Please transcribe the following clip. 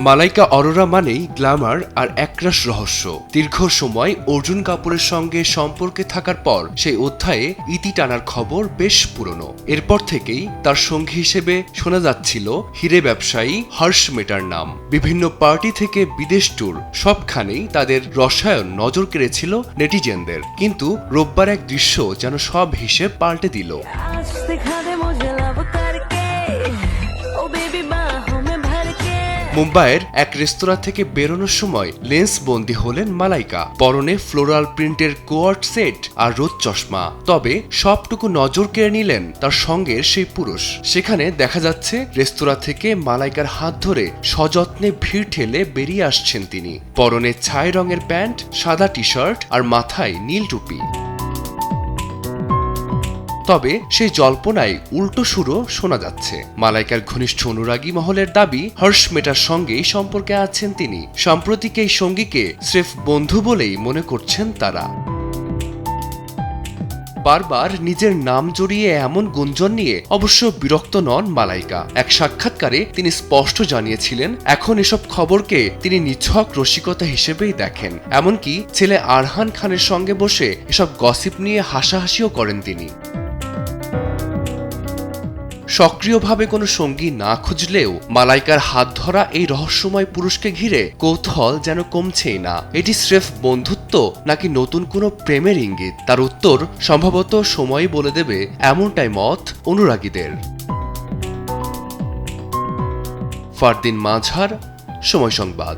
মালাইকা অরোরা মানেই গ্ল্যামার আর একরাশ রহস্য। দীর্ঘ সময় অর্জুন কাপুরের সঙ্গে সম্পর্কে থাকার পর সেই অধ্যায়ে ইতি টানার খবর বেশ পুরনো। এরপর থেকেই তার সঙ্গী হিসেবে শোনা যাচ্ছিল হিরে ব্যবসায়ী হর্ষ মেটার নাম। বিভিন্ন পার্টি থেকে বিদেশ ট্যুর সবখানেই তাদের রসায়ন নজর কেড়েছিল নেটিজেনদের। কিন্তু রোববার এক দৃশ্য যেন সব হিসেব পাল্টে দিল। মুম্বাইয়ের এক রেস্তোরাঁ থেকে বেরোনোর সময় লেন্স বন্দী হলেন মালাইকা। পরনে ফ্লোরাল প্রিন্টের কোয়ার্ট সেট আর রোদ চশমা। তবে সবটুকু নজর কেড়ে নিলেন তার সঙ্গের সেই পুরুষ। সেখানে দেখা যাচ্ছে রেস্তোরাঁ থেকে মালাইকার হাত ধরে সযত্নে ভিড় ঠেলে বেরিয়ে আসছেন তিনি। পরনে ছাই রঙের প্যান্ট, সাদা টি শার্ট আর মাথায় নীল টুপি। তবে সেই জল্পনায় উল্টো সুরও শোনা যাচ্ছে। মালাইকার ঘনিষ্ঠ অনুরাগী মহলের দাবি হর্ষ মেটার সঙ্গেই সম্পর্কে আছেন তিনি। সাম্প্রতিক এই সঙ্গীকে স্রেফ বন্ধু বলেই মনে করছেন তারা। বারবার নিজের নাম জড়িয়ে এমন গুঞ্জন নিয়ে অবশ্য বিরক্ত নন মালাইকা। এক সাক্ষাৎকারে তিনি স্পষ্ট জানিয়েছিলেন, এখন এসব খবরকে তিনি নিছক রসিকতা হিসেবেই দেখেন। এমনকি ছেলে আরহান খানের সঙ্গে বসে এসব গসিপ নিয়ে হাসাহাসিও করেন তিনি। সক্রিয়ভাবে কোনো সঙ্গী না খুঁজলেও মালাইকার হাত ধরা এই রহস্যময় পুরুষকে ঘিরে কৌতূহল যেন কমছেই না। এটি স্রেফ বন্ধুত্ব নাকি নতুন কোনো প্রেমের ইঙ্গিত? তার উত্তর সম্ভবত সময়ই বলে দেবে, এমনটাই মত অনুরাগীদের। ফারদিন মাঝার, সময় সংবাদ।